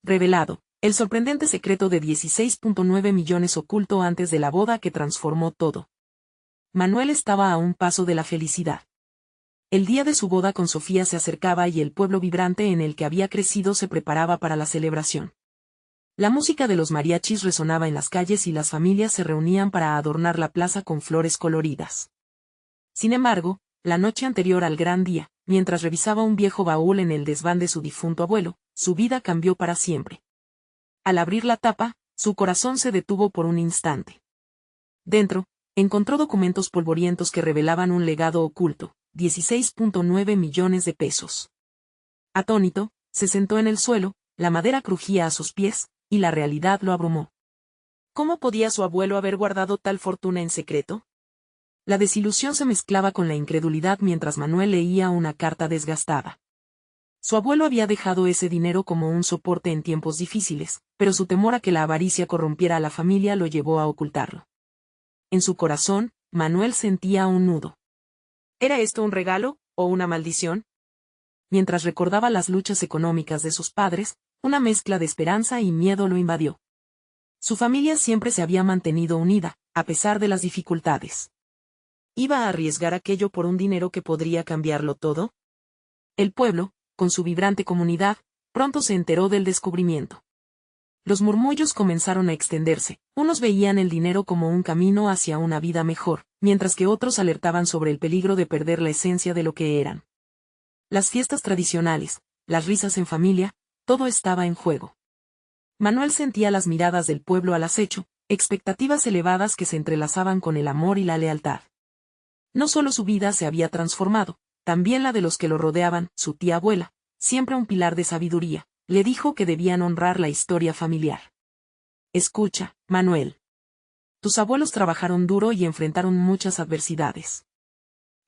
Revelado, el sorprendente secreto de 16.9 millones oculto antes de la boda que transformó todo. Manuel estaba a un paso de la felicidad. El día de su boda con Sofía se acercaba y el pueblo vibrante en el que había crecido se preparaba para la celebración. La música de los mariachis resonaba en las calles y las familias se reunían para adornar la plaza con flores coloridas. Sin embargo, la noche anterior al gran día, mientras revisaba un viejo baúl en el desván de su difunto abuelo, su vida cambió para siempre. Al abrir la tapa, su corazón se detuvo por un instante. Dentro, encontró documentos polvorientos que revelaban un legado oculto, 16.9 millones de pesos. Atónito, se sentó en el suelo, la madera crujía a sus pies, y la realidad lo abrumó. ¿Cómo podía su abuelo haber guardado tal fortuna en secreto? La desilusión se mezclaba con la incredulidad mientras Manuel leía una carta desgastada. Su abuelo había dejado ese dinero como un soporte en tiempos difíciles, pero su temor a que la avaricia corrompiera a la familia lo llevó a ocultarlo. En su corazón, Manuel sentía un nudo. ¿Era esto un regalo, o una maldición? Mientras recordaba las luchas económicas de sus padres, una mezcla de esperanza y miedo lo invadió. Su familia siempre se había mantenido unida, a pesar de las dificultades. ¿Iba a arriesgar aquello por un dinero que podría cambiarlo todo? El pueblo, con su vibrante comunidad, pronto se enteró del descubrimiento. Los murmullos comenzaron a extenderse, unos veían el dinero como un camino hacia una vida mejor, mientras que otros alertaban sobre el peligro de perder la esencia de lo que eran. Las fiestas tradicionales, las risas en familia, todo estaba en juego. Manuel sentía las miradas del pueblo al acecho, expectativas elevadas que se entrelazaban con el amor y la lealtad. No solo su vida se había transformado, también la de los que lo rodeaban. Su tía abuela, siempre un pilar de sabiduría, le dijo que debían honrar la historia familiar. Escucha, Manuel. Tus abuelos trabajaron duro y enfrentaron muchas adversidades.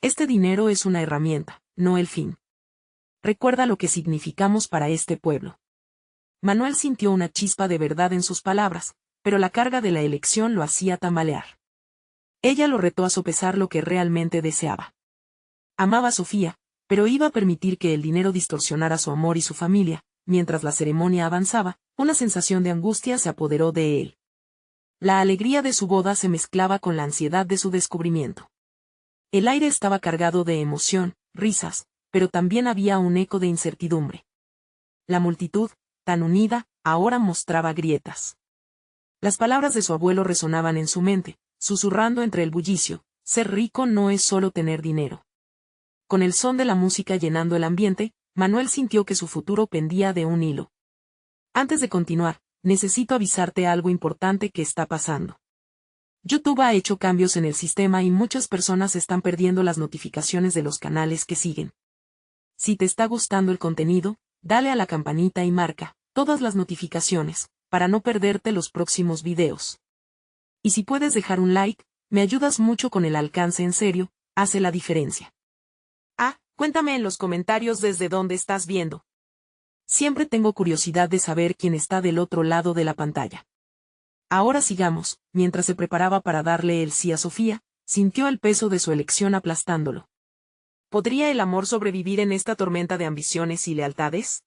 Este dinero es una herramienta, no el fin. Recuerda lo que significamos para este pueblo. Manuel sintió una chispa de verdad en sus palabras, pero la carga de la elección lo hacía tambalear. Ella lo retó a sopesar lo que realmente deseaba. Amaba a Sofía, pero iba a permitir que el dinero distorsionara su amor y su familia. Mientras la ceremonia avanzaba, una sensación de angustia se apoderó de él. La alegría de su boda se mezclaba con la ansiedad de su descubrimiento. El aire estaba cargado de emoción, risas, pero también había un eco de incertidumbre. La multitud, tan unida, ahora mostraba grietas. Las palabras de su abuelo resonaban en su mente, susurrando entre el bullicio: ser rico no es solo tener dinero. Con el son de la música llenando el ambiente, Manuel sintió que su futuro pendía de un hilo. Antes de continuar, necesito avisarte algo importante que está pasando. YouTube ha hecho cambios en el sistema y muchas personas están perdiendo las notificaciones de los canales que siguen. Si te está gustando el contenido, dale a la campanita y marca todas las notificaciones, para no perderte los próximos videos. Y si puedes dejar un like, me ayudas mucho con el alcance. En serio, hace la diferencia. Cuéntame en los comentarios desde dónde estás viendo. Siempre tengo curiosidad de saber quién está del otro lado de la pantalla. Ahora sigamos. Mientras se preparaba para darle el sí a Sofía, sintió el peso de su elección aplastándolo. ¿Podría el amor sobrevivir en esta tormenta de ambiciones y lealtades?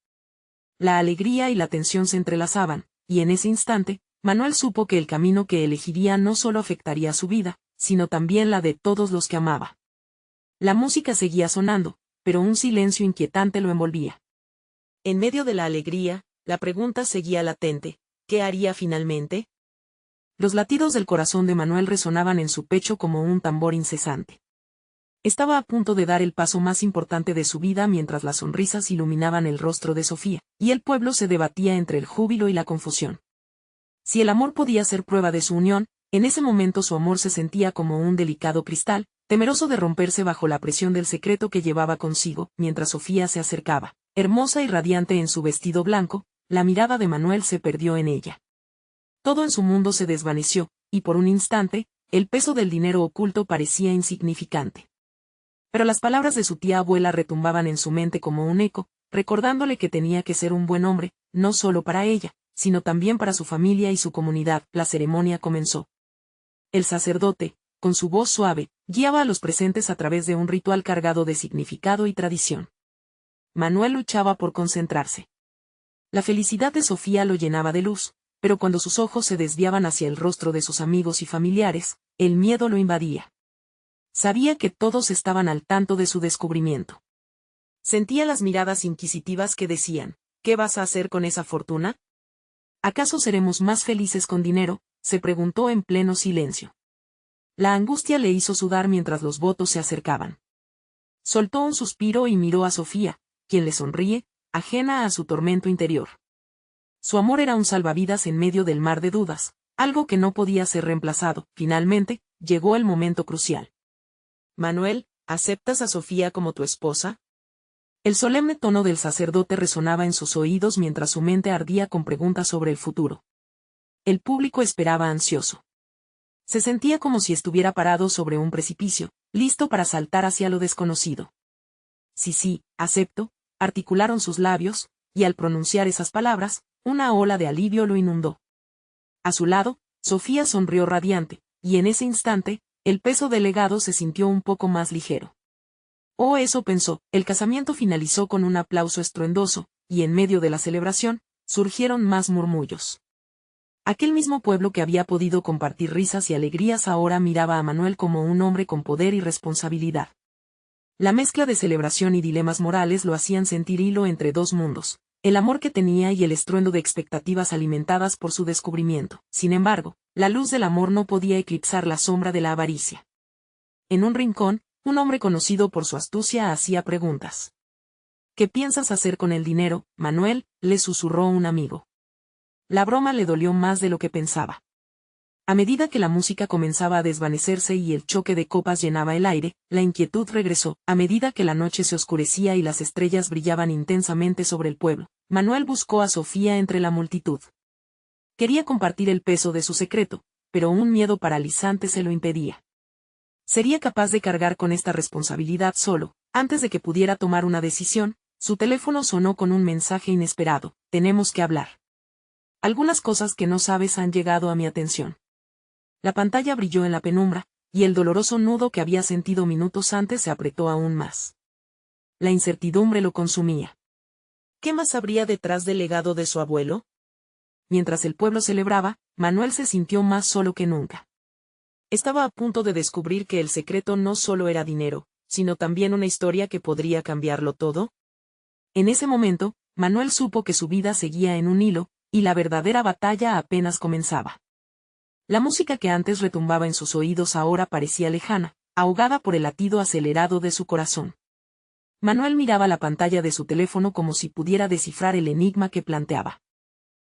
La alegría y la tensión se entrelazaban, y en ese instante, Manuel supo que el camino que elegiría no solo afectaría su vida, sino también la de todos los que amaba. La música seguía sonando, pero un silencio inquietante lo envolvía. En medio de la alegría, la pregunta seguía latente: ¿qué haría finalmente? Los latidos del corazón de Manuel resonaban en su pecho como un tambor incesante. Estaba a punto de dar el paso más importante de su vida mientras las sonrisas iluminaban el rostro de Sofía, y el pueblo se debatía entre el júbilo y la confusión. Si el amor podía ser prueba de su unión, en ese momento su amor se sentía como un delicado cristal, temeroso de romperse bajo la presión del secreto que llevaba consigo. Mientras Sofía se acercaba, hermosa y radiante en su vestido blanco, la mirada de Manuel se perdió en ella. Todo en su mundo se desvaneció, y por un instante, el peso del dinero oculto parecía insignificante. Pero las palabras de su tía abuela retumbaban en su mente como un eco, recordándole que tenía que ser un buen hombre, no solo para ella, sino también para su familia y su comunidad. La ceremonia comenzó. El sacerdote, con su voz suave, guiaba a los presentes a través de un ritual cargado de significado y tradición. Manuel luchaba por concentrarse. La felicidad de Sofía lo llenaba de luz, pero cuando sus ojos se desviaban hacia el rostro de sus amigos y familiares, el miedo lo invadía. Sabía que todos estaban al tanto de su descubrimiento. Sentía las miradas inquisitivas que decían, ¿qué vas a hacer con esa fortuna? ¿Acaso seremos más felices con dinero?, se preguntó en pleno silencio. La angustia le hizo sudar mientras los votos se acercaban. Soltó un suspiro y miró a Sofía, quien le sonríe, ajena a su tormento interior. Su amor era un salvavidas en medio del mar de dudas, algo que no podía ser reemplazado. Finalmente, llegó el momento crucial. Manuel, ¿aceptas a Sofía como tu esposa? El solemne tono del sacerdote resonaba en sus oídos mientras su mente ardía con preguntas sobre el futuro. El público esperaba ansioso. Se sentía como si estuviera parado sobre un precipicio, listo para saltar hacia lo desconocido. Sí, acepto, articularon sus labios, y al pronunciar esas palabras, una ola de alivio lo inundó. A su lado, Sofía sonrió radiante, y en ese instante, el peso del legado se sintió un poco más ligero. Oh, eso pensó. El casamiento finalizó con un aplauso estruendoso, y en medio de la celebración, surgieron más murmullos. Aquel mismo pueblo que había podido compartir risas y alegrías ahora miraba a Manuel como un hombre con poder y responsabilidad. La mezcla de celebración y dilemas morales lo hacían sentir hilo entre dos mundos, el amor que tenía y el estruendo de expectativas alimentadas por su descubrimiento. Sin embargo, la luz del amor no podía eclipsar la sombra de la avaricia. En un rincón, un hombre conocido por su astucia hacía preguntas. ¿Qué piensas hacer con el dinero, Manuel?, le susurró un amigo. La broma le dolió más de lo que pensaba. A medida que la música comenzaba a desvanecerse y el choque de copas llenaba el aire, la inquietud regresó. A medida que la noche se oscurecía y las estrellas brillaban intensamente sobre el pueblo, Manuel buscó a Sofía entre la multitud. Quería compartir el peso de su secreto, pero un miedo paralizante se lo impedía. ¿Sería capaz de cargar con esta responsabilidad solo? Antes de que pudiera tomar una decisión, su teléfono sonó con un mensaje inesperado: tenemos que hablar. Algunas cosas que no sabes han llegado a mi atención. La pantalla brilló en la penumbra, y el doloroso nudo que había sentido minutos antes se apretó aún más. La incertidumbre lo consumía. ¿Qué más habría detrás del legado de su abuelo? Mientras el pueblo celebraba, Manuel se sintió más solo que nunca. Estaba a punto de descubrir que el secreto no solo era dinero, sino también una historia que podría cambiarlo todo. En ese momento, Manuel supo que su vida seguía en un hilo, y la verdadera batalla apenas comenzaba. La música que antes retumbaba en sus oídos ahora parecía lejana, ahogada por el latido acelerado de su corazón. Manuel miraba la pantalla de su teléfono como si pudiera descifrar el enigma que planteaba.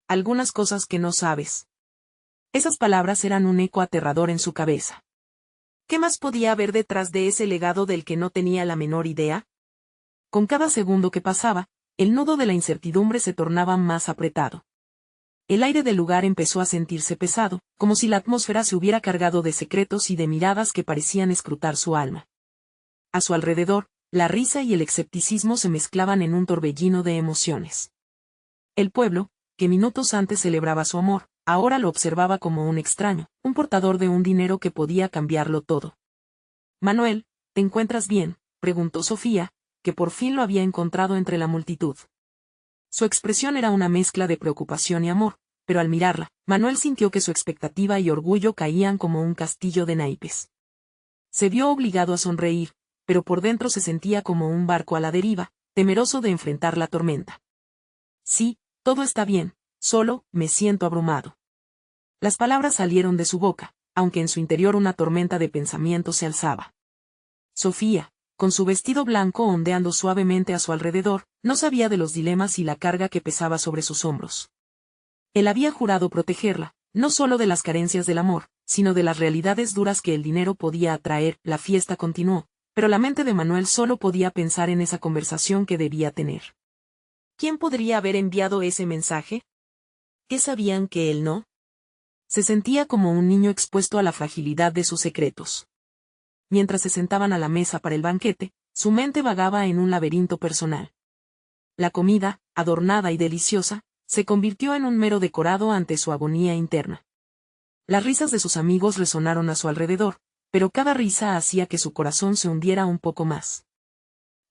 Algunas cosas que no sabes. Esas palabras eran un eco aterrador en su cabeza. ¿Qué más podía haber detrás de ese legado del que no tenía la menor idea? Con cada segundo que pasaba, el nudo de la incertidumbre se tornaba más apretado. El aire del lugar empezó a sentirse pesado, como si la atmósfera se hubiera cargado de secretos y de miradas que parecían escrutar su alma. A su alrededor, la risa y el escepticismo se mezclaban en un torbellino de emociones. El pueblo, que minutos antes celebraba su amor, ahora lo observaba como un extraño, un portador de un dinero que podía cambiarlo todo. Manuel, ¿te encuentras bien?, preguntó Sofía, que por fin lo había encontrado entre la multitud. Su expresión era una mezcla de preocupación y amor, pero al mirarla, Manuel sintió que su expectativa y orgullo caían como un castillo de naipes. Se vio obligado a sonreír, pero por dentro se sentía como un barco a la deriva, temeroso de enfrentar la tormenta. Sí, todo está bien, solo, me siento abrumado. Las palabras salieron de su boca, aunque en su interior una tormenta de pensamientos se alzaba. Sofía, con su vestido blanco ondeando suavemente a su alrededor, no sabía de los dilemas y la carga que pesaba sobre sus hombros. Él había jurado protegerla, no solo de las carencias del amor, sino de las realidades duras que el dinero podía atraer. La fiesta continuó, pero la mente de Manuel solo podía pensar en esa conversación que debía tener. ¿Quién podría haber enviado ese mensaje? ¿Qué sabían que él no? Se sentía como un niño expuesto a la fragilidad de sus secretos. Mientras se sentaban a la mesa para el banquete, su mente vagaba en un laberinto personal. La comida, adornada y deliciosa, se convirtió en un mero decorado ante su agonía interna. Las risas de sus amigos resonaron a su alrededor, pero cada risa hacía que su corazón se hundiera un poco más.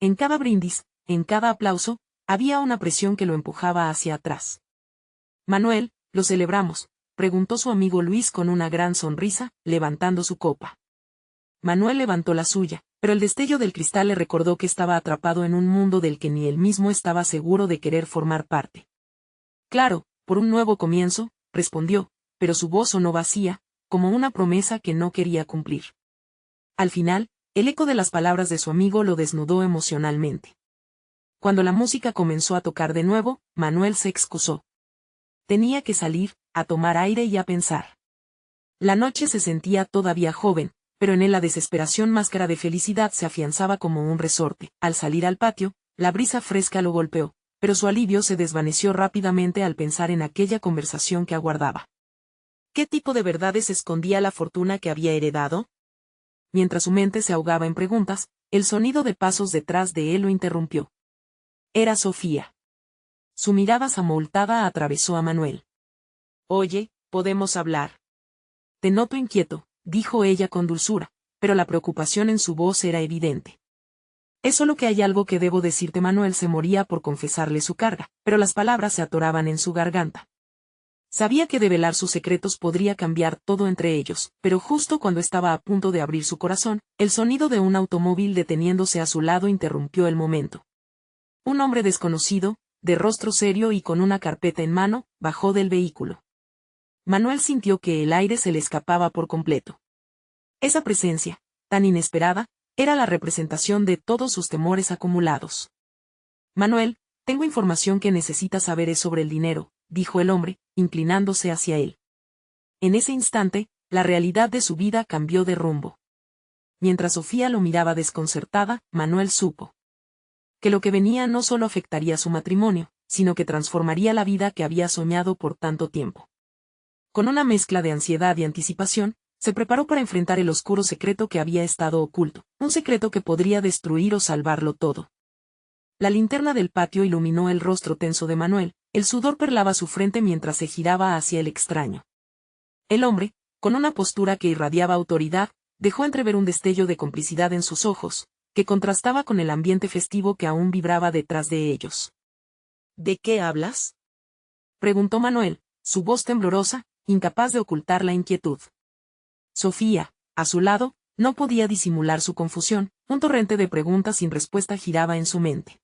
En cada brindis, en cada aplauso, Había una presión que lo empujaba hacia atrás. Manuel, ¿lo celebramos?, preguntó su amigo Luis con una gran sonrisa, levantando su copa. Manuel levantó la suya, pero el destello del cristal le recordó que estaba atrapado en un mundo del que ni él mismo estaba seguro de querer formar parte. Claro, por un nuevo comienzo, respondió, pero su voz sonó vacía, como una promesa que no quería cumplir. Al final, el eco de las palabras de su amigo lo desnudó emocionalmente. Cuando la música comenzó a tocar de nuevo, Manuel se excusó. Tenía que salir, a tomar aire y a pensar. La noche se sentía todavía joven, pero en él la desesperación máscara de felicidad se afianzaba como un resorte. Al salir al patio, la brisa fresca lo golpeó, pero su alivio se desvaneció rápidamente al pensar en aquella conversación que aguardaba. ¿Qué tipo de verdades escondía la fortuna que había heredado? Mientras su mente se ahogaba en preguntas, el sonido de pasos detrás de él lo interrumpió. Era Sofía. Su mirada amoltada atravesó a Manuel. Oye, ¿podemos hablar? Te noto inquieto, dijo ella con dulzura, pero la preocupación en su voz era evidente. Es solo que hay algo que debo decirte. Manuel se moría por confesarle su carga, pero las palabras se atoraban en su garganta. Sabía que develar sus secretos podría cambiar todo entre ellos, pero justo cuando estaba a punto de abrir su corazón, el sonido de un automóvil deteniéndose a su lado interrumpió el momento. Un hombre desconocido, de rostro serio y con una carpeta en mano, bajó del vehículo. Manuel sintió que el aire se le escapaba por completo. Esa presencia, tan inesperada, era la representación de todos sus temores acumulados. Manuel, tengo información que necesitas saber sobre el dinero, dijo el hombre, inclinándose hacia él. En ese instante, la realidad de su vida cambió de rumbo. Mientras Sofía lo miraba desconcertada, Manuel supo que lo que venía no solo afectaría su matrimonio, sino que transformaría la vida que había soñado por tanto tiempo. Con una mezcla de ansiedad y anticipación, se preparó para enfrentar el oscuro secreto que había estado oculto, un secreto que podría destruir o salvarlo todo. La linterna del patio iluminó el rostro tenso de Manuel, el sudor perlaba su frente mientras se giraba hacia el extraño. El hombre, con una postura que irradiaba autoridad, dejó entrever un destello de complicidad en sus ojos, que contrastaba con el ambiente festivo que aún vibraba detrás de ellos. ¿De qué hablas?, preguntó Manuel, su voz temblorosa, incapaz de ocultar la inquietud. Sofía, a su lado, no podía disimular su confusión, un torrente de preguntas sin respuesta giraba en su mente.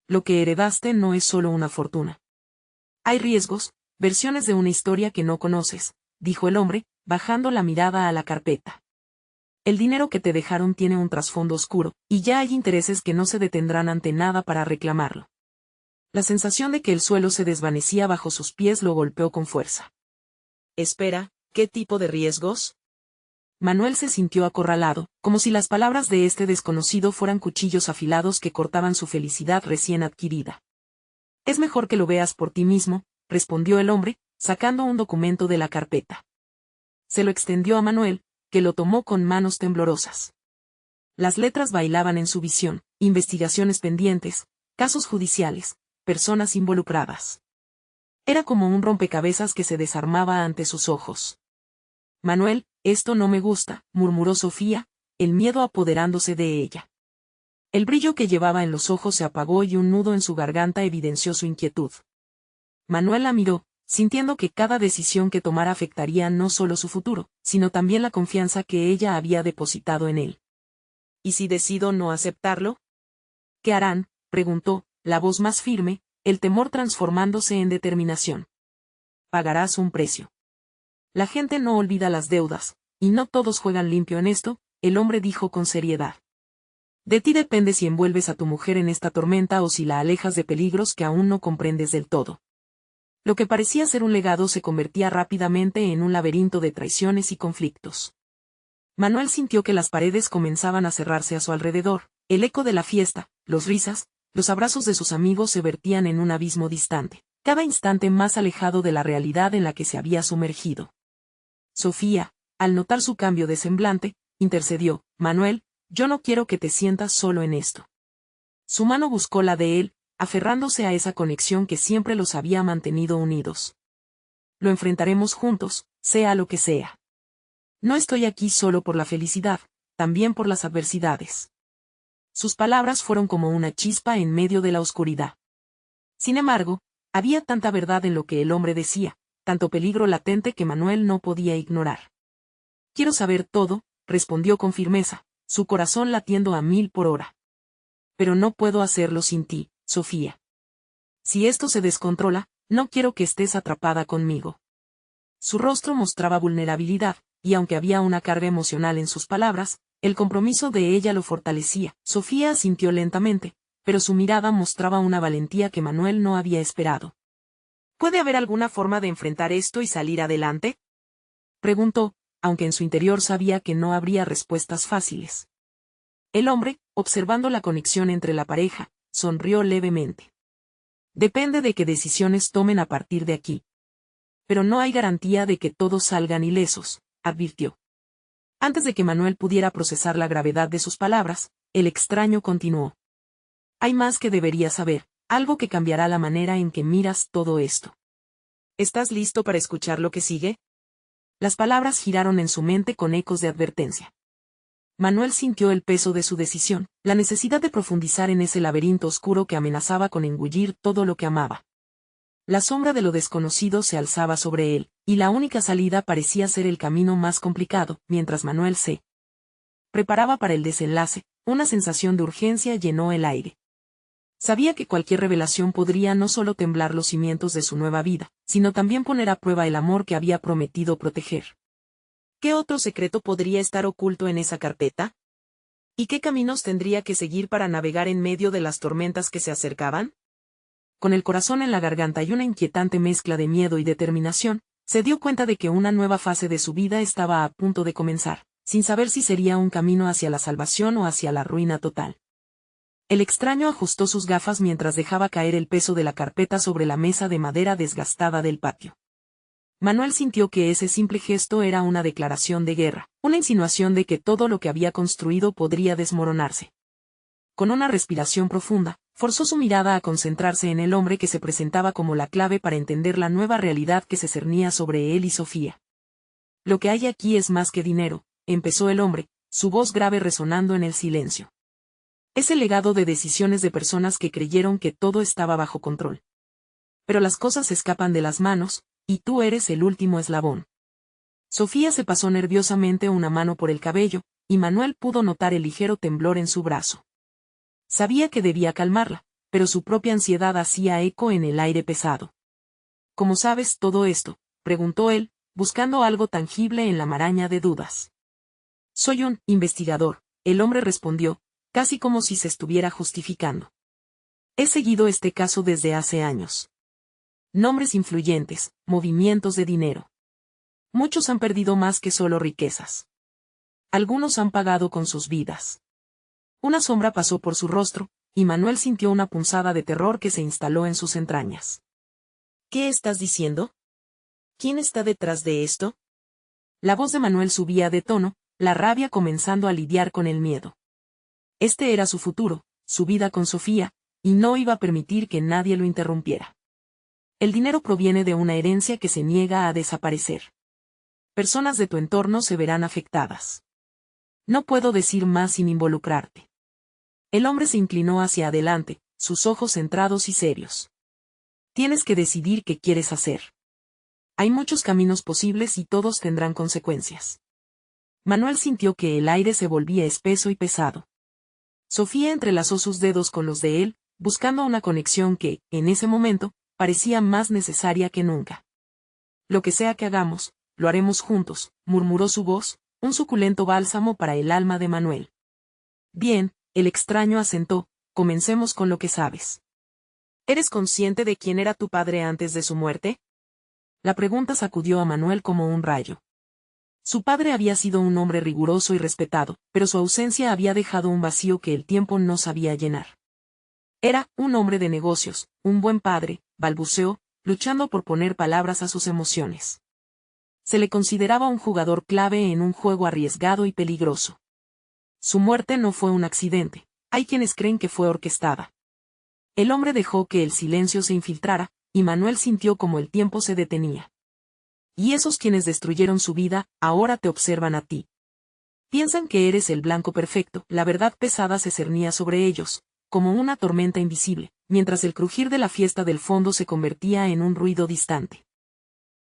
Lo que heredaste no es solo una fortuna. Hay riesgos, versiones de una historia que no conoces, dijo el hombre, bajando la mirada a la carpeta. El dinero que te dejaron tiene un trasfondo oscuro, y ya hay intereses que no se detendrán ante nada para reclamarlo. La sensación de que el suelo se desvanecía bajo sus pies lo golpeó con fuerza. Espera, ¿qué tipo de riesgos? Manuel se sintió acorralado, como si las palabras de este desconocido fueran cuchillos afilados que cortaban su felicidad recién adquirida. Es mejor que lo veas por ti mismo, respondió el hombre, sacando un documento de la carpeta. Se lo extendió a Manuel, que lo tomó con manos temblorosas. Las letras bailaban en su visión, investigaciones pendientes, casos judiciales, personas involucradas. Era como un rompecabezas que se desarmaba ante sus ojos. Manuel, esto no me gusta, murmuró Sofía, el miedo apoderándose de ella. El brillo que llevaba en los ojos se apagó y un nudo en su garganta evidenció su inquietud. Manuel la miró, sintiendo que cada decisión que tomara afectaría no solo su futuro, sino también la confianza que ella había depositado en él. ¿Y si decido no aceptarlo? ¿Qué harán?, preguntó, la voz más firme, el temor transformándose en determinación. Pagarás un precio. La gente no olvida las deudas, y no todos juegan limpio en esto, el hombre dijo con seriedad. De ti depende si envuelves a tu mujer en esta tormenta o si la alejas de peligros que aún no comprendes del todo. Lo que parecía ser un legado se convertía rápidamente en un laberinto de traiciones y conflictos. Manuel sintió que las paredes comenzaban a cerrarse a su alrededor, el eco de la fiesta, los risas, los abrazos de sus amigos se vertían en un abismo distante, cada instante más alejado de la realidad en la que se había sumergido. Sofía, al notar su cambio de semblante, intercedió, Manuel, yo no quiero que te sientas solo en esto. Su mano buscó la de él, aferrándose a esa conexión que siempre los había mantenido unidos. Lo enfrentaremos juntos, sea lo que sea. No estoy aquí solo por la felicidad, también por las adversidades. Sus palabras fueron como una chispa en medio de la oscuridad. Sin embargo, había tanta verdad en lo que el hombre decía, tanto peligro latente que Manuel no podía ignorar. Quiero saber todo, respondió con firmeza, su corazón latiendo a 1000 por hora. Pero no puedo hacerlo sin ti, Sofía. Si esto se descontrola, no quiero que estés atrapada conmigo. Su rostro mostraba vulnerabilidad, y aunque había una carga emocional en sus palabras, el compromiso de ella lo fortalecía. Sofía asintió lentamente, pero su mirada mostraba una valentía que Manuel no había esperado. ¿Puede haber alguna forma de enfrentar esto y salir adelante?, preguntó, aunque en su interior sabía que no habría respuestas fáciles. El hombre, observando la conexión entre la pareja, sonrió levemente. Depende de qué decisiones tomen a partir de aquí. Pero no hay garantía de que todos salgan ilesos, advirtió. Antes de que Manuel pudiera procesar la gravedad de sus palabras, el extraño continuó. Hay más que deberías saber, algo que cambiará la manera en que miras todo esto. ¿Estás listo para escuchar lo que sigue? Las palabras giraron en su mente con ecos de advertencia. Manuel sintió el peso de su decisión, la necesidad de profundizar en ese laberinto oscuro que amenazaba con engullir todo lo que amaba. La sombra de lo desconocido se alzaba sobre él, y la única salida parecía ser el camino más complicado. Mientras Manuel se preparaba para el desenlace, una sensación de urgencia llenó el aire. Sabía que cualquier revelación podría no solo temblar los cimientos de su nueva vida, sino también poner a prueba el amor que había prometido proteger. ¿Qué otro secreto podría estar oculto en esa carpeta? ¿Y qué caminos tendría que seguir para navegar en medio de las tormentas que se acercaban? Con el corazón en la garganta y una inquietante mezcla de miedo y determinación, se dio cuenta de que una nueva fase de su vida estaba a punto de comenzar, sin saber si sería un camino hacia la salvación o hacia la ruina total. El extraño ajustó sus gafas mientras dejaba caer el peso de la carpeta sobre la mesa de madera desgastada del patio. Manuel sintió que ese simple gesto era una declaración de guerra, una insinuación de que todo lo que había construido podría desmoronarse. Con una respiración profunda, forzó su mirada a concentrarse en el hombre que se presentaba como la clave para entender la nueva realidad que se cernía sobre él y Sofía. Lo que hay aquí es más que dinero, empezó el hombre, su voz grave resonando en el silencio. Es el legado de decisiones de personas que creyeron que todo estaba bajo control. Pero las cosas escapan de las manos, y tú eres el último eslabón. Sofía se pasó nerviosamente una mano por el cabello, y Manuel pudo notar el ligero temblor en su brazo. Sabía que debía calmarla, pero su propia ansiedad hacía eco en el aire pesado. ¿Cómo sabes todo esto?, preguntó él, buscando algo tangible en la maraña de dudas. Soy un investigador, el hombre respondió, casi como si se estuviera justificando. He seguido este caso desde hace años. Nombres influyentes, movimientos de dinero. Muchos han perdido más que solo riquezas. Algunos han pagado con sus vidas. Una sombra pasó por su rostro, y Manuel sintió una punzada de terror que se instaló en sus entrañas. ¿Qué estás diciendo? ¿Quién está detrás de esto? La voz de Manuel subía de tono, la rabia comenzando a lidiar con el miedo. Este era su futuro, su vida con Sofía, y no iba a permitir que nadie lo interrumpiera. El dinero proviene de una herencia que se niega a desaparecer. Personas de tu entorno se verán afectadas. No puedo decir más sin involucrarte. El hombre se inclinó hacia adelante, sus ojos centrados y serios. Tienes que decidir qué quieres hacer. Hay muchos caminos posibles y todos tendrán consecuencias. Manuel sintió que el aire se volvía espeso y pesado. Sofía entrelazó sus dedos con los de él, buscando una conexión que, en ese momento, parecía más necesaria que nunca. Lo que sea que hagamos, lo haremos juntos, murmuró su voz, un suculento bálsamo para el alma de Manuel. Bien, el extraño asentó, comencemos con lo que sabes. ¿Eres consciente de quién era tu padre antes de su muerte? La pregunta sacudió a Manuel como un rayo. Su padre había sido un hombre riguroso y respetado, pero su ausencia había dejado un vacío que el tiempo no sabía llenar. Era un hombre de negocios, un buen padre, balbuceó, luchando por poner palabras a sus emociones. Se le consideraba un jugador clave en un juego arriesgado y peligroso. Su muerte no fue un accidente, hay quienes creen que fue orquestada. El hombre dejó que el silencio se infiltrara, y Manuel sintió como el tiempo se detenía. Y esos quienes destruyeron su vida, ahora te observan a ti. Piensan que eres el blanco perfecto, la verdad pesada se cernía sobre ellos, como una tormenta invisible, mientras el crujir de la fiesta del fondo se convertía en un ruido distante.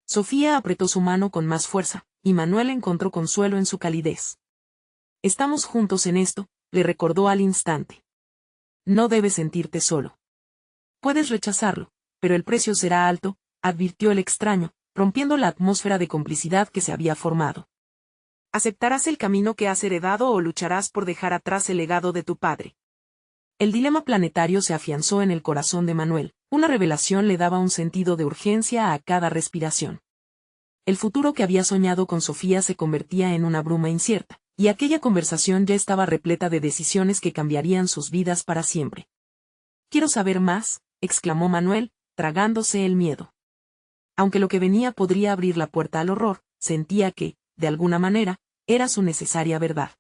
Sofía apretó su mano con más fuerza, y Manuel encontró consuelo en su calidez. Estamos juntos en esto, le recordó al instante. No debes sentirte solo. Puedes rechazarlo, pero el precio será alto, advirtió el extraño, rompiendo la atmósfera de complicidad que se había formado. ¿Aceptarás el camino que has heredado o lucharás por dejar atrás el legado de tu padre? El dilema planetario se afianzó en el corazón de Manuel, una revelación le daba un sentido de urgencia a cada respiración. El futuro que había soñado con Sofía se convertía en una bruma incierta, y aquella conversación ya estaba repleta de decisiones que cambiarían sus vidas para siempre. Quiero saber más, exclamó Manuel, tragándose el miedo. Aunque lo que venía podría abrir la puerta al horror, sentía que, de alguna manera, era su necesaria verdad.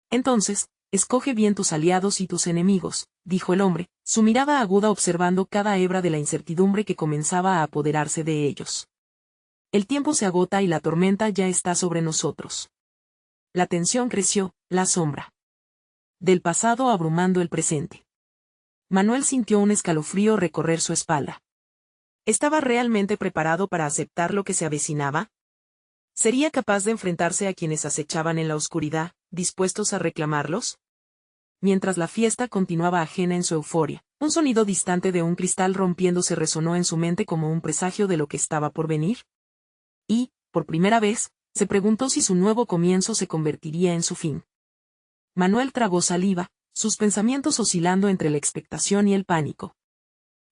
Entonces, escoge bien tus aliados y tus enemigos, dijo el hombre, su mirada aguda observando cada hebra de la incertidumbre que comenzaba a apoderarse de ellos. El tiempo se agota y la tormenta ya está sobre nosotros. La tensión creció, la sombra del pasado abrumando el presente. Manuel sintió un escalofrío recorrer su espalda. ¿Estaba realmente preparado para aceptar lo que se avecinaba? ¿Sería capaz de enfrentarse a quienes acechaban en la oscuridad, dispuestos a reclamarlos? Mientras la fiesta continuaba ajena en su euforia, un sonido distante de un cristal rompiéndose resonó en su mente como un presagio de lo que estaba por venir. Y, por primera vez, se preguntó si su nuevo comienzo se convertiría en su fin. Manuel tragó saliva, sus pensamientos oscilando entre la expectación y el pánico.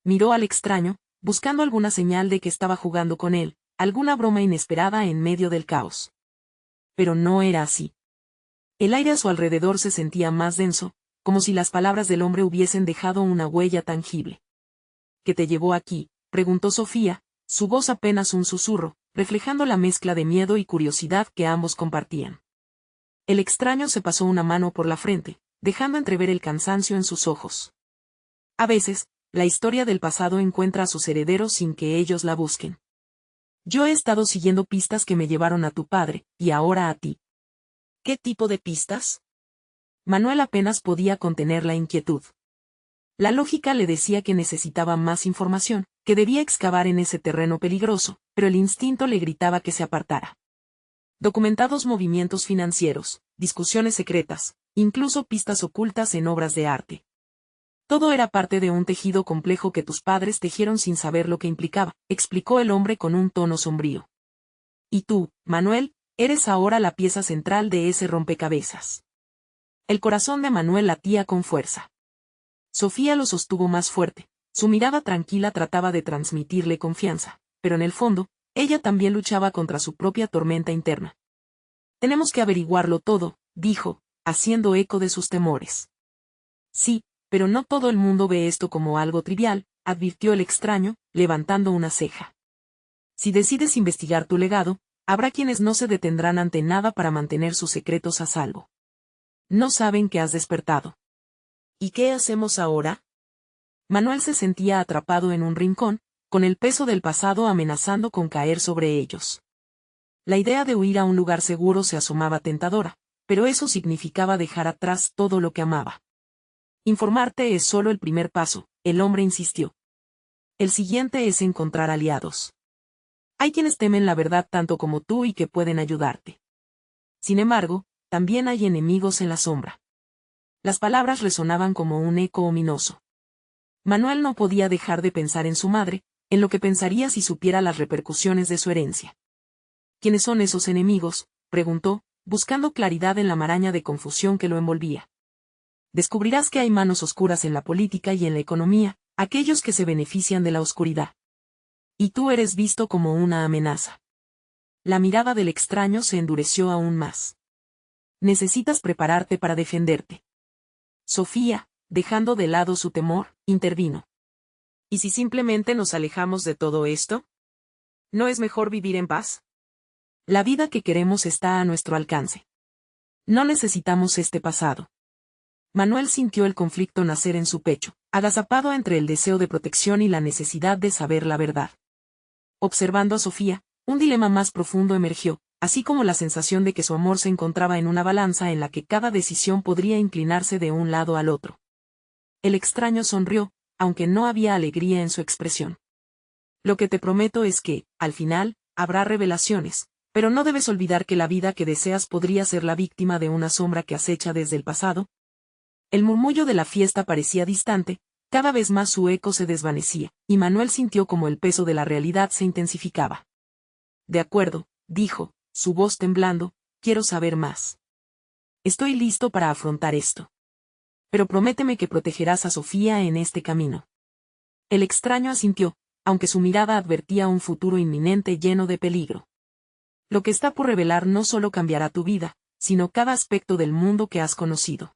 Miró al extraño, buscando alguna señal de que estaba jugando con él, alguna broma inesperada en medio del caos. Pero no era así. El aire a su alrededor se sentía más denso, como si las palabras del hombre hubiesen dejado una huella tangible. ¿Qué te llevó aquí?, preguntó Sofía, su voz apenas un susurro, reflejando la mezcla de miedo y curiosidad que ambos compartían. El extraño se pasó una mano por la frente, dejando entrever el cansancio en sus ojos. A veces, la historia del pasado encuentra a sus herederos sin que ellos la busquen. Yo he estado siguiendo pistas que me llevaron a tu padre, y ahora a ti. ¿Qué tipo de pistas? Manuel apenas podía contener la inquietud. La lógica le decía que necesitaba más información, que debía excavar en ese terreno peligroso, pero el instinto le gritaba que se apartara. Documentados movimientos financieros, discusiones secretas, incluso pistas ocultas en obras de arte. Todo era parte de un tejido complejo que tus padres tejieron sin saber lo que implicaba, explicó el hombre con un tono sombrío. Y tú, Manuel, eres ahora la pieza central de ese rompecabezas. El corazón de Manuel latía con fuerza. Sofía lo sostuvo más fuerte, su mirada tranquila trataba de transmitirle confianza, pero en el fondo, ella también luchaba contra su propia tormenta interna. Tenemos que averiguarlo todo, dijo, haciendo eco de sus temores. Sí, pero no todo el mundo ve esto como algo trivial, advirtió el extraño, levantando una ceja. Si decides investigar tu legado, habrá quienes no se detendrán ante nada para mantener sus secretos a salvo. No saben que has despertado. ¿Y qué hacemos ahora? Manuel se sentía atrapado en un rincón, con el peso del pasado amenazando con caer sobre ellos. La idea de huir a un lugar seguro se asomaba tentadora, pero eso significaba dejar atrás todo lo que amaba. Informarte es solo el primer paso, el hombre insistió. El siguiente es encontrar aliados. Hay quienes temen la verdad tanto como tú y que pueden ayudarte. Sin embargo, también hay enemigos en la sombra. Las palabras resonaban como un eco ominoso. Manuel no podía dejar de pensar en su madre, en lo que pensaría si supiera las repercusiones de su herencia. ¿Quiénes son esos enemigos?, preguntó, buscando claridad en la maraña de confusión que lo envolvía. Descubrirás que hay manos oscuras en la política y en la economía, aquellos que se benefician de la oscuridad. Y tú eres visto como una amenaza. La mirada del extraño se endureció aún más. Necesitas prepararte para defenderte. Sofía, dejando de lado su temor, intervino. ¿Y si simplemente nos alejamos de todo esto? ¿No es mejor vivir en paz? La vida que queremos está a nuestro alcance. No necesitamos este pasado. Manuel sintió el conflicto nacer en su pecho, agazapado entre el deseo de protección y la necesidad de saber la verdad. Observando a Sofía, un dilema más profundo emergió, así como la sensación de que su amor se encontraba en una balanza en la que cada decisión podría inclinarse de un lado al otro. El extraño sonrió, aunque no había alegría en su expresión. Lo que te prometo es que, al final, habrá revelaciones, pero no debes olvidar que la vida que deseas podría ser la víctima de una sombra que acecha desde el pasado. El murmullo de la fiesta parecía distante, cada vez más su eco se desvanecía, y Manuel sintió como el peso de la realidad se intensificaba. De acuerdo, dijo, su voz temblando, quiero saber más. Estoy listo para afrontar esto. Pero prométeme que protegerás a Sofía en este camino. El extraño asintió, aunque su mirada advertía un futuro inminente lleno de peligro. Lo que está por revelar no solo cambiará tu vida, sino cada aspecto del mundo que has conocido.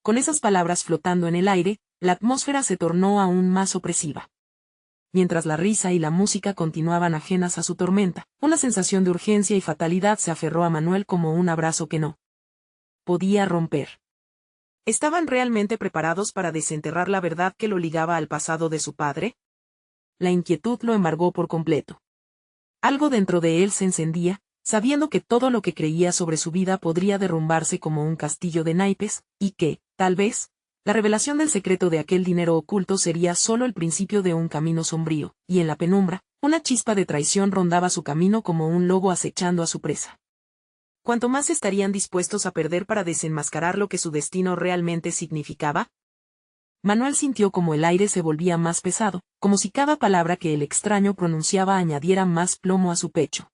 Con esas palabras flotando en el aire, la atmósfera se tornó aún más opresiva. Mientras la risa y la música continuaban ajenas a su tormenta, una sensación de urgencia y fatalidad se aferró a Manuel como un abrazo que no podía romper. ¿Estaban realmente preparados para desenterrar la verdad que lo ligaba al pasado de su padre? La inquietud lo embargó por completo. Algo dentro de él se encendía, sabiendo que todo lo que creía sobre su vida podría derrumbarse como un castillo de naipes, y que, tal vez, la revelación del secreto de aquel dinero oculto sería solo el principio de un camino sombrío, y en la penumbra, una chispa de traición rondaba su camino como un lobo acechando a su presa. ¿Cuánto más estarían dispuestos a perder para desenmascarar lo que su destino realmente significaba? Manuel sintió como el aire se volvía más pesado, como si cada palabra que el extraño pronunciaba añadiera más plomo a su pecho.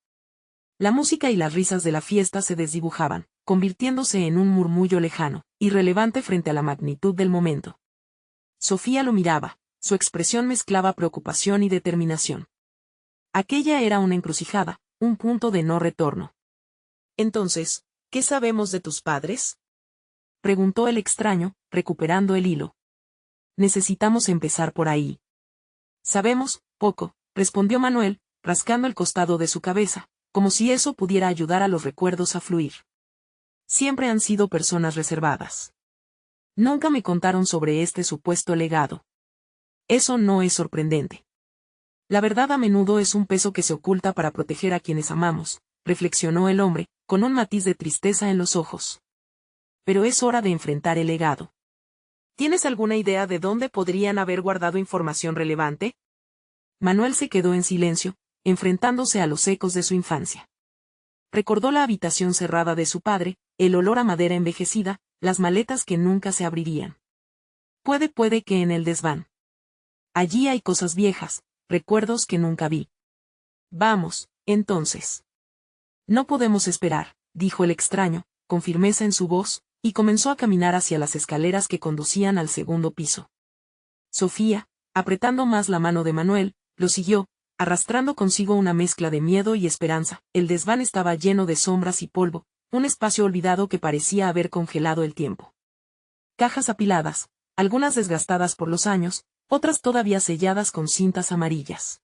La música y las risas de la fiesta se desdibujaban, convirtiéndose en un murmullo lejano, irrelevante frente a la magnitud del momento. Sofía lo miraba, su expresión mezclaba preocupación y determinación. Aquella era una encrucijada, un punto de no retorno. Entonces, ¿qué sabemos de tus padres? Preguntó el extraño, recuperando el hilo. Necesitamos empezar por ahí. Sabemos, poco, respondió Manuel, rascando el costado de su cabeza, como si eso pudiera ayudar a los recuerdos a fluir. Siempre han sido personas reservadas. Nunca me contaron sobre este supuesto legado. Eso no es sorprendente. La verdad a menudo es un peso que se oculta para proteger a quienes amamos, reflexionó el hombre, con un matiz de tristeza en los ojos. Pero es hora de enfrentar el legado. ¿Tienes alguna idea de dónde podrían haber guardado información relevante? Manuel se quedó en silencio, enfrentándose a los ecos de su infancia. Recordó la habitación cerrada de su padre, el olor a madera envejecida, las maletas que nunca se abrirían. Puede que en el desván. Allí hay cosas viejas, recuerdos que nunca vi. Vamos, entonces. No podemos esperar, dijo el extraño, con firmeza en su voz, y comenzó a caminar hacia las escaleras que conducían al segundo piso. Sofía, apretando más la mano de Manuel, lo siguió, arrastrando consigo una mezcla de miedo y esperanza. El desván estaba lleno de sombras y polvo, un espacio olvidado que parecía haber congelado el tiempo. Cajas apiladas, algunas desgastadas por los años, otras todavía selladas con cintas amarillas.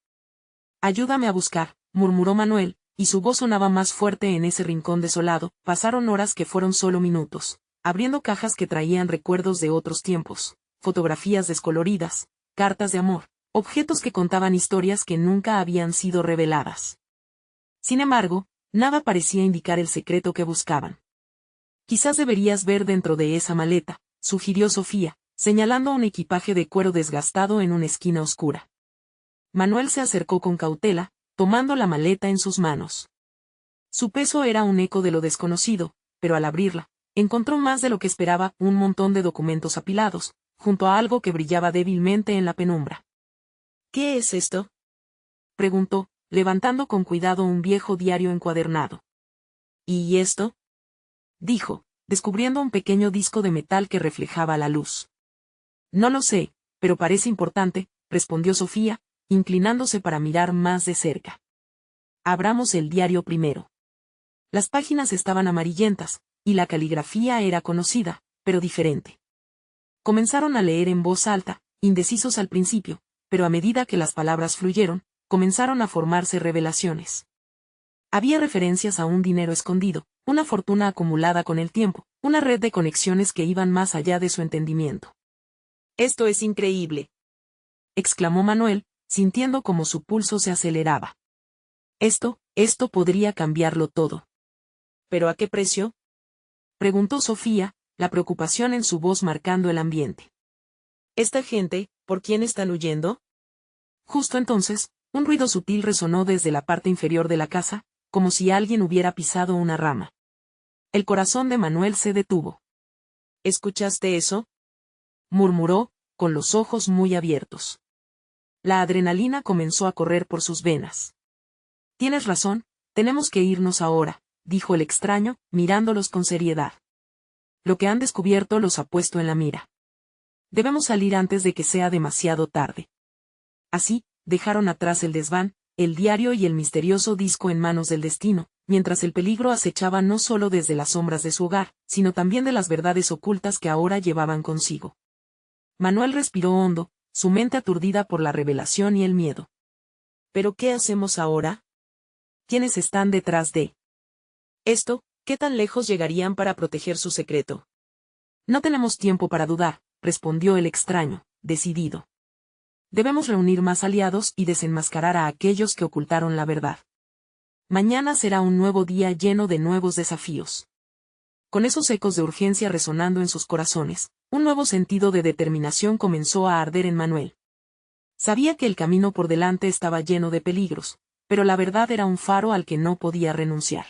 Ayúdame a buscar, murmuró Manuel, y su voz sonaba más fuerte en ese rincón desolado. Pasaron horas que fueron solo minutos, abriendo cajas que traían recuerdos de otros tiempos, fotografías descoloridas, cartas de amor, objetos que contaban historias que nunca habían sido reveladas. Sin embargo, nada parecía indicar el secreto que buscaban. Quizás deberías ver dentro de esa maleta, sugirió Sofía, señalando un equipaje de cuero desgastado en una esquina oscura. Manuel se acercó con cautela, tomando la maleta en sus manos. Su peso era un eco de lo desconocido, pero al abrirla, encontró más de lo que esperaba, un montón de documentos apilados, junto a algo que brillaba débilmente en la penumbra. ¿Qué es esto?, preguntó, levantando con cuidado un viejo diario encuadernado. ¿Y esto?, dijo, descubriendo un pequeño disco de metal que reflejaba la luz. No lo sé, pero parece importante, respondió Sofía, inclinándose para mirar más de cerca. Abramos el diario primero. Las páginas estaban amarillentas, y la caligrafía era conocida, pero diferente. Comenzaron a leer en voz alta, indecisos al principio, pero a medida que las palabras fluyeron, comenzaron a formarse revelaciones. Había referencias a un dinero escondido, una fortuna acumulada con el tiempo, una red de conexiones que iban más allá de su entendimiento. «Esto es increíble», exclamó Manuel, sintiendo como su pulso se aceleraba. Esto podría cambiarlo todo. ¿Pero a qué precio?, preguntó Sofía, la preocupación en su voz marcando el ambiente. Esta gente, ¿Por quién están huyendo? Justo entonces, un ruido sutil resonó desde la parte inferior de la casa, como si alguien hubiera pisado una rama. El corazón de Manuel se detuvo. ¿Escuchaste eso?, murmuró, con los ojos muy abiertos. La adrenalina comenzó a correr por sus venas. Tienes razón, tenemos que irnos ahora, dijo el extraño, mirándolos con seriedad. Lo que han descubierto los ha puesto en la mira. Debemos salir antes de que sea demasiado tarde. Así, dejaron atrás el desván, el diario y el misterioso disco en manos del destino, mientras el peligro acechaba no solo desde las sombras de su hogar, sino también de las verdades ocultas que ahora llevaban consigo. Manuel respiró hondo, su mente aturdida por la revelación y el miedo. ¿Pero qué hacemos ahora? ¿Quiénes están detrás de esto? ¿Qué tan lejos llegarían para proteger su secreto? No tenemos tiempo para dudar, respondió el extraño, decidido. Debemos reunir más aliados y desenmascarar a aquellos que ocultaron la verdad. Mañana será un nuevo día lleno de nuevos desafíos. Con esos ecos de urgencia resonando en sus corazones, un nuevo sentido de determinación comenzó a arder en Manuel. Sabía que el camino por delante estaba lleno de peligros, pero la verdad era un faro al que no podía renunciar.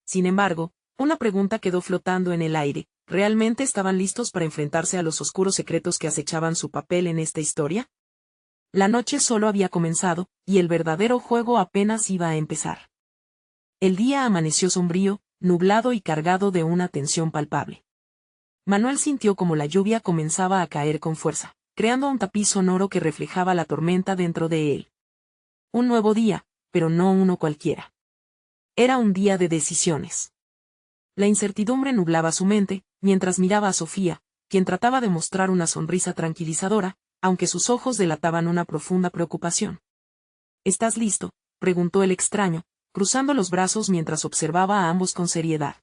Sin embargo, una pregunta quedó flotando en el aire: ¿realmente estaban listos para enfrentarse a los oscuros secretos que acechaban su papel en esta historia? La noche solo había comenzado, y el verdadero juego apenas iba a empezar. El día amaneció sombrío, nublado y cargado de una tensión palpable. Manuel sintió como la lluvia comenzaba a caer con fuerza, creando un tapiz sonoro que reflejaba la tormenta dentro de él. Un nuevo día, pero no uno cualquiera. Era un día de decisiones. La incertidumbre nublaba su mente, mientras miraba a Sofía, quien trataba de mostrar una sonrisa tranquilizadora, aunque sus ojos delataban una profunda preocupación. ¿Estás listo?, preguntó el extraño, cruzando los brazos mientras observaba a ambos con seriedad.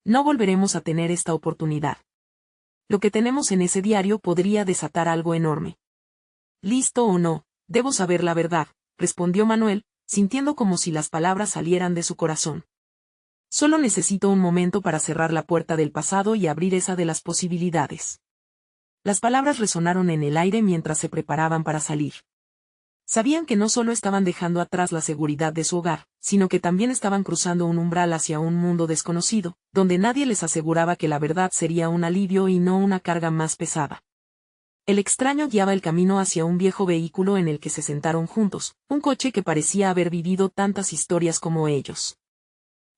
No volveremos a tener esta oportunidad. Lo que tenemos en ese diario podría desatar algo enorme. ¿Listo o no? Debo saber la verdad, respondió Manuel, sintiendo como si las palabras salieran de su corazón. Solo necesito un momento para cerrar la puerta del pasado y abrir esa de las posibilidades. Las palabras resonaron en el aire mientras se preparaban para salir. Sabían que no solo estaban dejando atrás la seguridad de su hogar, sino que también estaban cruzando un umbral hacia un mundo desconocido, donde nadie les aseguraba que la verdad sería un alivio y no una carga más pesada. El extraño guiaba el camino hacia un viejo vehículo en el que se sentaron juntos, un coche que parecía haber vivido tantas historias como ellos.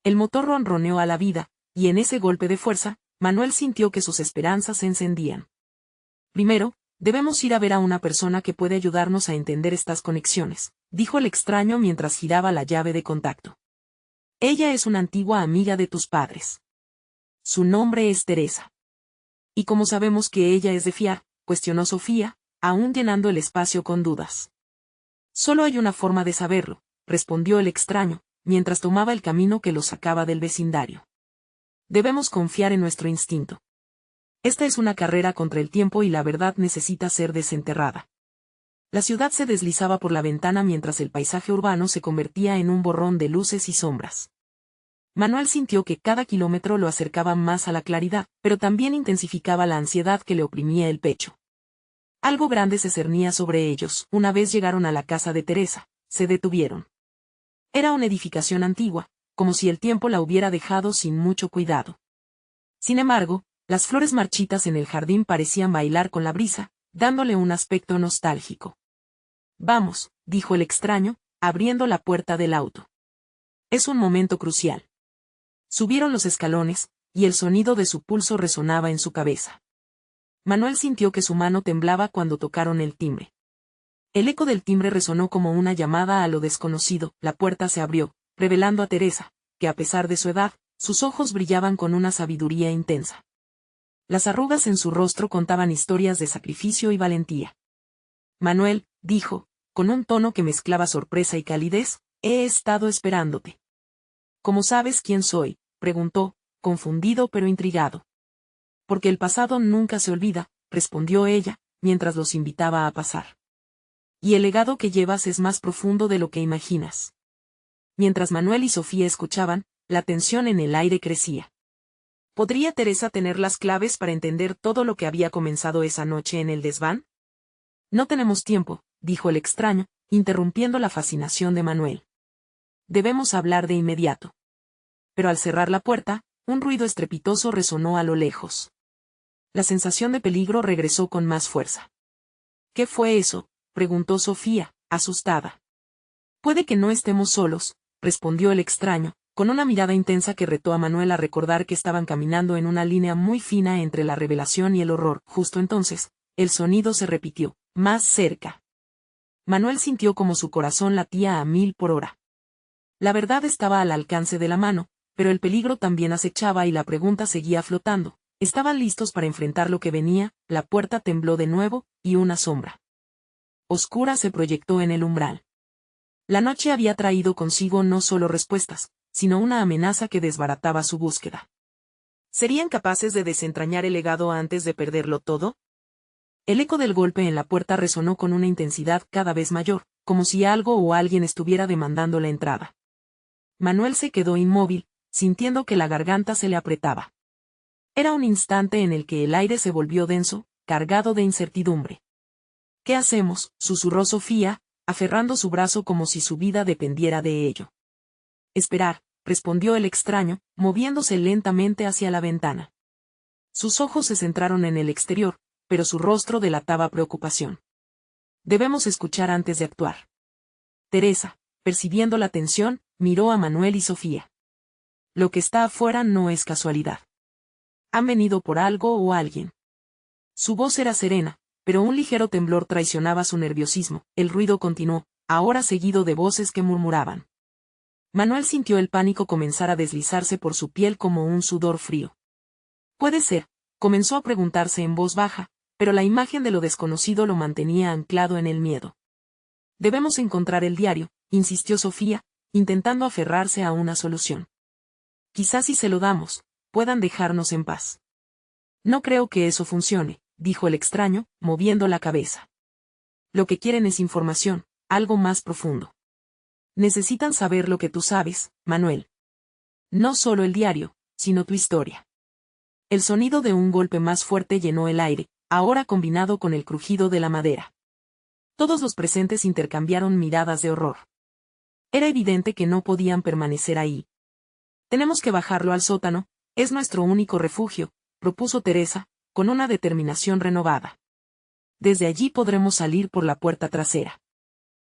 El motor ronroneó a la vida, y en ese golpe de fuerza, Manuel sintió que sus esperanzas se encendían. Primero, debemos ir a ver a una persona que puede ayudarnos a entender estas conexiones, dijo el extraño mientras giraba la llave de contacto. Ella es una antigua amiga de tus padres. Su nombre es Teresa. ¿Y cómo sabemos que ella es de fiar?, cuestionó Sofía, aún llenando el espacio con dudas. Solo hay una forma de saberlo, respondió el extraño, mientras tomaba el camino que los sacaba del vecindario. Debemos confiar en nuestro instinto. Esta es una carrera contra el tiempo y la verdad necesita ser desenterrada. La ciudad se deslizaba por la ventana mientras el paisaje urbano se convertía en un borrón de luces y sombras. Manuel sintió que cada kilómetro lo acercaba más a la claridad, pero también intensificaba la ansiedad que le oprimía el pecho. Algo grande se cernía sobre ellos. Una vez llegaron a la casa de Teresa, se detuvieron. Era una edificación antigua, como si el tiempo la hubiera dejado sin mucho cuidado. Sin embargo, las flores marchitas en el jardín parecían bailar con la brisa, dándole un aspecto nostálgico. Vamos, dijo el extraño, abriendo la puerta del auto. Es un momento crucial. Subieron los escalones, y el sonido de su pulso resonaba en su cabeza. Manuel sintió que su mano temblaba cuando tocaron el timbre. El eco del timbre resonó como una llamada a lo desconocido. La puerta se abrió, revelando a Teresa, que a pesar de su edad, sus ojos brillaban con una sabiduría intensa. Las arrugas en su rostro contaban historias de sacrificio y valentía. Manuel, dijo, con un tono que mezclaba sorpresa y calidez, he estado esperándote. ¿Cómo sabes quién soy?, preguntó, confundido pero intrigado. Porque el pasado nunca se olvida, respondió ella, mientras los invitaba a pasar. Y el legado que llevas es más profundo de lo que imaginas. Mientras Manuel y Sofía escuchaban, la tensión en el aire crecía. ¿Podría Teresa tener las claves para entender todo lo que había comenzado esa noche en el desván? No tenemos tiempo, dijo el extraño, interrumpiendo la fascinación de Manuel. Debemos hablar de inmediato. Pero al cerrar la puerta, un ruido estrepitoso resonó a lo lejos. La sensación de peligro regresó con más fuerza. ¿Qué fue eso?, preguntó Sofía, asustada. Puede que no estemos solos, respondió el extraño, con una mirada intensa que retó a Manuel a recordar que estaban caminando en una línea muy fina entre la revelación y el horror. Justo entonces, el sonido se repitió, más cerca. Manuel sintió como su corazón latía a 1000 por hora. La verdad estaba al alcance de la mano, pero el peligro también acechaba y la pregunta seguía flotando. Estaban listos para enfrentar lo que venía. La puerta tembló de nuevo, y una sombra oscura se proyectó en el umbral. La noche había traído consigo no solo respuestas, sino una amenaza que desbarataba su búsqueda. ¿Serían capaces de desentrañar el legado antes de perderlo todo? El eco del golpe en la puerta resonó con una intensidad cada vez mayor, como si algo o alguien estuviera demandando la entrada. Manuel se quedó inmóvil, sintiendo que la garganta se le apretaba. Era un instante en el que el aire se volvió denso, cargado de incertidumbre. ¿Qué hacemos?, susurró Sofía, aferrando su brazo como si su vida dependiera de ello. Esperar, respondió el extraño, moviéndose lentamente hacia la ventana. Sus ojos se centraron en el exterior, pero su rostro delataba preocupación. Debemos escuchar antes de actuar. Teresa, percibiendo la tensión, miró a Manuel y Sofía. Lo que está afuera no es casualidad. Han venido por algo o alguien. Su voz era serena, pero un ligero temblor traicionaba su nerviosismo. El ruido continuó, ahora seguido de voces que murmuraban. Manuel sintió el pánico comenzar a deslizarse por su piel como un sudor frío. Puede ser, comenzó a preguntarse en voz baja, pero la imagen de lo desconocido lo mantenía anclado en el miedo. Debemos encontrar el diario, insistió Sofía, intentando aferrarse a una solución. Quizás si se lo damos, puedan dejarnos en paz. No creo que eso funcione, dijo el extraño, moviendo la cabeza. Lo que quieren es información, algo más profundo. Necesitan saber lo que tú sabes, Manuel. No solo el diario, sino tu historia. El sonido de un golpe más fuerte llenó el aire, ahora combinado con el crujido de la madera. Todos los presentes intercambiaron miradas de horror. Era evidente que no podían permanecer ahí. Tenemos que bajarlo al sótano, es nuestro único refugio, propuso Teresa, con una determinación renovada. Desde allí podremos salir por la puerta trasera.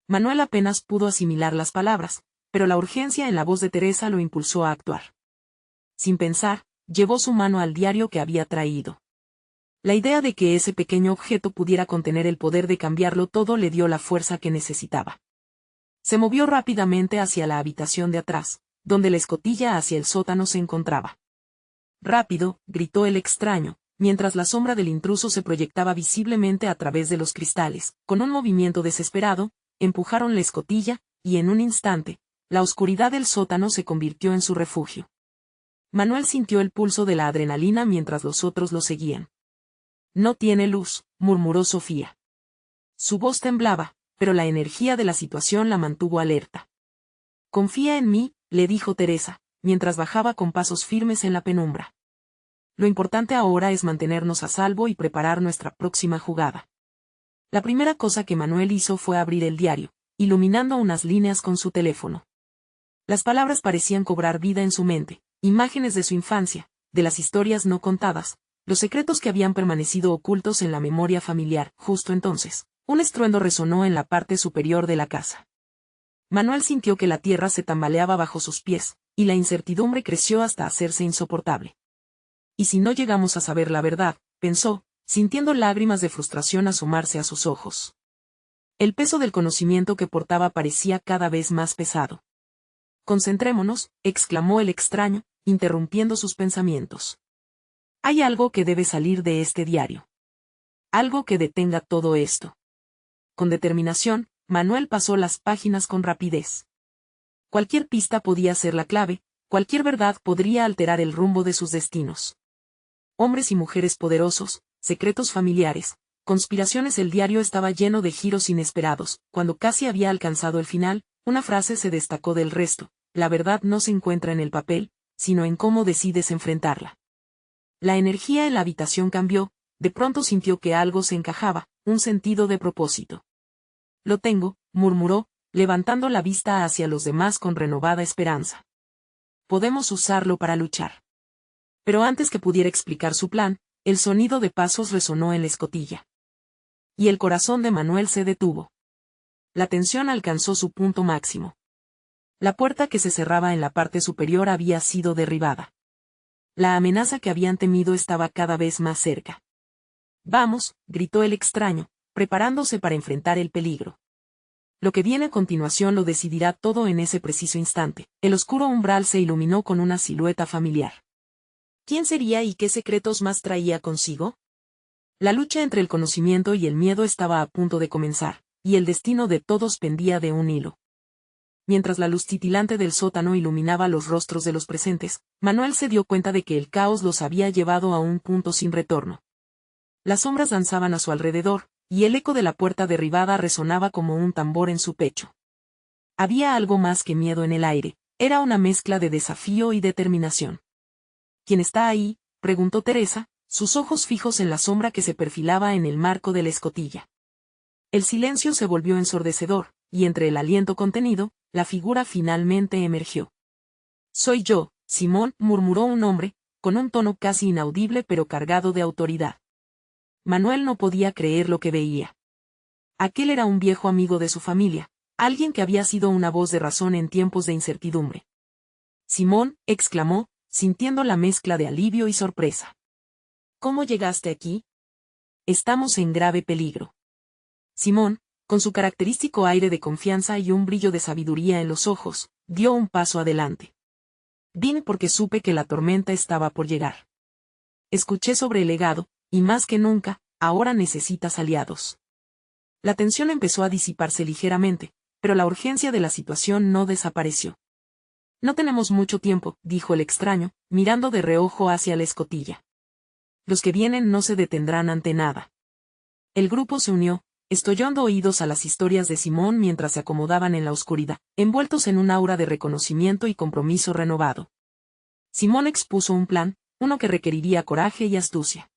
Manuel apenas pudo asimilar las palabras, pero la urgencia en la voz de Teresa lo impulsó a actuar. Sin pensar, llevó su mano al diario que había traído. La idea de que ese pequeño objeto pudiera contener el poder de cambiarlo todo le dio la fuerza que necesitaba. Se movió rápidamente hacia la habitación de atrás, donde la escotilla hacia el sótano se encontraba. «Rápido», gritó el extraño, mientras la sombra del intruso se proyectaba visiblemente a través de los cristales. Con un movimiento desesperado, empujaron la escotilla, y en un instante, la oscuridad del sótano se convirtió en su refugio. Manuel sintió el pulso de la adrenalina mientras los otros lo seguían. «No tiene luz», murmuró Sofía. Su voz temblaba, pero la energía de la situación la mantuvo alerta. «Confía en mí», le dijo Teresa, mientras bajaba con pasos firmes en la penumbra. «Lo importante ahora es mantenernos a salvo y preparar nuestra próxima jugada». La primera cosa que Manuel hizo fue abrir el diario, iluminando unas líneas con su teléfono. Las palabras parecían cobrar vida en su mente, imágenes de su infancia, de las historias no contadas, los secretos que habían permanecido ocultos en la memoria familiar. Justo entonces, un estruendo resonó en la parte superior de la casa. Manuel sintió que la tierra se tambaleaba bajo sus pies, y la incertidumbre creció hasta hacerse insoportable. «¿Y si no llegamos a saber la verdad?», pensó, sintiendo lágrimas de frustración asomarse a sus ojos. El peso del conocimiento que portaba parecía cada vez más pesado. «Concentrémonos», exclamó el extraño, interrumpiendo sus pensamientos. «Hay algo que debe salir de este diario. Algo que detenga todo esto». Con determinación, Manuel pasó las páginas con rapidez. Cualquier pista podía ser la clave, cualquier verdad podría alterar el rumbo de sus destinos. Hombres y mujeres poderosos, secretos familiares, conspiraciones. El diario estaba lleno de giros inesperados. Cuando casi había alcanzado el final, una frase se destacó del resto: «La verdad no se encuentra en el papel, sino en cómo decides enfrentarla». La energía en la habitación cambió, de pronto sintió que algo se encajaba, un sentido de propósito. Lo tengo, murmuró, levantando la vista hacia los demás con renovada esperanza. Podemos usarlo para luchar. Pero antes que pudiera explicar su plan, el sonido de pasos resonó en la escotilla. Y el corazón de Manuel se detuvo. La tensión alcanzó su punto máximo. La puerta que se cerraba en la parte superior había sido derribada. La amenaza que habían temido estaba cada vez más cerca. Vamos, gritó el extraño, preparándose para enfrentar el peligro. Lo que viene a continuación lo decidirá todo en ese preciso instante. El oscuro umbral se iluminó con una silueta familiar. ¿Quién sería y qué secretos más traía consigo? La lucha entre el conocimiento y el miedo estaba a punto de comenzar, y el destino de todos pendía de un hilo. Mientras la luz titilante del sótano iluminaba los rostros de los presentes, Manuel se dio cuenta de que el caos los había llevado a un punto sin retorno. Las sombras danzaban a su alrededor, y el eco de la puerta derribada resonaba como un tambor en su pecho. Había algo más que miedo en el aire, era una mezcla de desafío y determinación. ¿Quién está ahí?, preguntó Teresa, sus ojos fijos en la sombra que se perfilaba en el marco de la escotilla. El silencio se volvió ensordecedor, y entre el aliento contenido, la figura finalmente emergió. Soy yo, Simón, murmuró un hombre, con un tono casi inaudible pero cargado de autoridad. Manuel no podía creer lo que veía. Aquel era un viejo amigo de su familia, alguien que había sido una voz de razón en tiempos de incertidumbre. Simón, exclamó, sintiendo la mezcla de alivio y sorpresa. ¿Cómo llegaste aquí? Estamos en grave peligro. Simón, con su característico aire de confianza y un brillo de sabiduría en los ojos, dio un paso adelante. Vine porque supe que la tormenta estaba por llegar. Escuché sobre el legado, y más que nunca, ahora necesitas aliados. La tensión empezó a disiparse ligeramente, pero la urgencia de la situación no desapareció. No tenemos mucho tiempo, dijo el extraño, mirando de reojo hacia la escotilla. Los que vienen no se detendrán ante nada. El grupo se unió, estollando oídos a las historias de Simón mientras se acomodaban en la oscuridad, envueltos en un aura de reconocimiento y compromiso renovado. Simón expuso un plan, uno que requeriría coraje y astucia.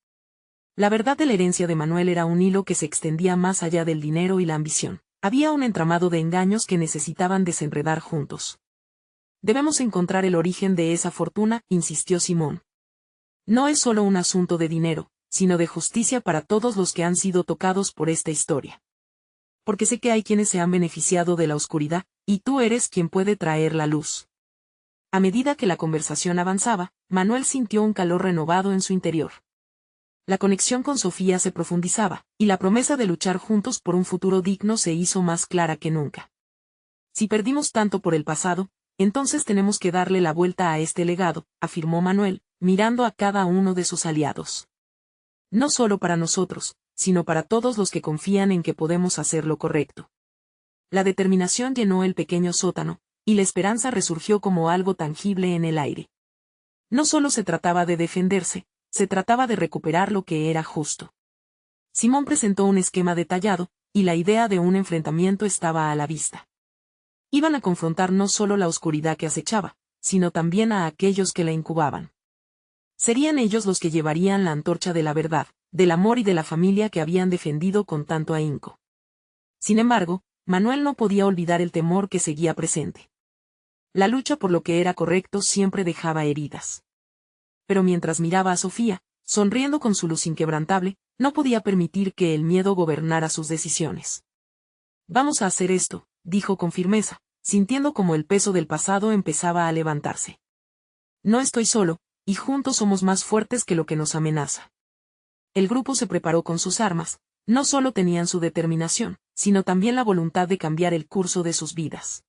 La verdad de la herencia de Manuel era un hilo que se extendía más allá del dinero y la ambición. Había un entramado de engaños que necesitaban desenredar juntos. Debemos encontrar el origen de esa fortuna, insistió Simón. No es solo un asunto de dinero, sino de justicia para todos los que han sido tocados por esta historia. Porque sé que hay quienes se han beneficiado de la oscuridad, y tú eres quien puede traer la luz. A medida que la conversación avanzaba, Manuel sintió un calor renovado en su interior. La conexión con Sofía se profundizaba, y la promesa de luchar juntos por un futuro digno se hizo más clara que nunca. Si perdimos tanto por el pasado, entonces tenemos que darle la vuelta a este legado, afirmó Manuel, mirando a cada uno de sus aliados. No solo para nosotros, sino para todos los que confían en que podemos hacer lo correcto. La determinación llenó el pequeño sótano, y la esperanza resurgió como algo tangible en el aire. No solo se trataba de defenderse, se trataba de recuperar lo que era justo. Simón presentó un esquema detallado, y la idea de un enfrentamiento estaba a la vista. Iban a confrontar no solo la oscuridad que acechaba, sino también a aquellos que la incubaban. Serían ellos los que llevarían la antorcha de la verdad, del amor y de la familia que habían defendido con tanto ahínco. Sin embargo, Manuel no podía olvidar el temor que seguía presente. La lucha por lo que era correcto siempre dejaba heridas. Pero mientras miraba a Sofía, sonriendo con su luz inquebrantable, no podía permitir que el miedo gobernara sus decisiones. Vamos a hacer esto, dijo con firmeza, sintiendo como el peso del pasado empezaba a levantarse. No estoy solo, y juntos somos más fuertes que lo que nos amenaza. El grupo se preparó con sus armas, no solo tenían su determinación, sino también la voluntad de cambiar el curso de sus vidas.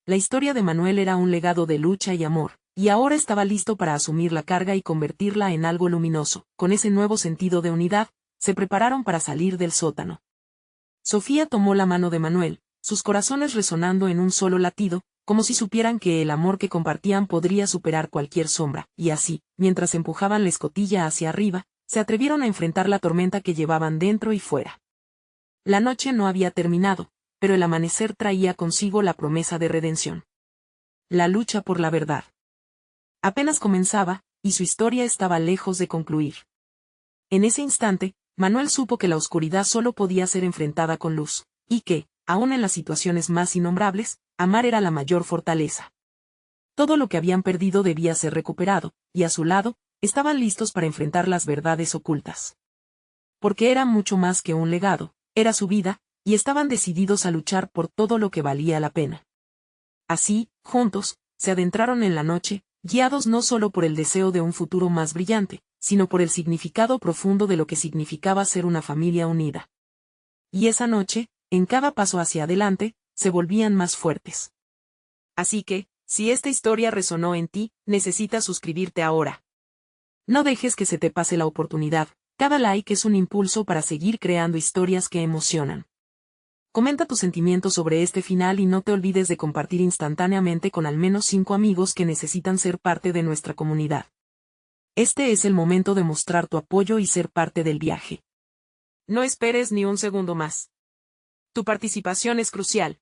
La historia de Manuel era un legado de lucha y amor, y ahora estaba listo para asumir la carga y convertirla en algo luminoso. Con ese nuevo sentido de unidad, se prepararon para salir del sótano. Sofía tomó la mano de Manuel, sus corazones resonando en un solo latido, como si supieran que el amor que compartían podría superar cualquier sombra, y así, mientras empujaban la escotilla hacia arriba, se atrevieron a enfrentar la tormenta que llevaban dentro y fuera. La noche no había terminado, pero el amanecer traía consigo la promesa de redención. La lucha por la verdad. Apenas comenzaba, y su historia estaba lejos de concluir. En ese instante, Manuel supo que la oscuridad solo podía ser enfrentada con luz, y que, aun en las situaciones más innombrables, amar era la mayor fortaleza. Todo lo que habían perdido debía ser recuperado, y a su lado, estaban listos para enfrentar las verdades ocultas. Porque era mucho más que un legado, era su vida, y estaban decididos a luchar por todo lo que valía la pena. Así, juntos, se adentraron en la noche, guiados no solo por el deseo de un futuro más brillante, sino por el significado profundo de lo que significaba ser una familia unida. Y esa noche, en cada paso hacia adelante, se volvían más fuertes. Así que, si esta historia resonó en ti, necesitas suscribirte ahora. No dejes que se te pase la oportunidad, cada like es un impulso para seguir creando historias que emocionan. Comenta tus sentimientos sobre este final y no te olvides de compartir instantáneamente con al menos 5 amigos que necesitan ser parte de nuestra comunidad. Este es el momento de mostrar tu apoyo y ser parte del viaje. No esperes ni un segundo más. Tu participación es crucial.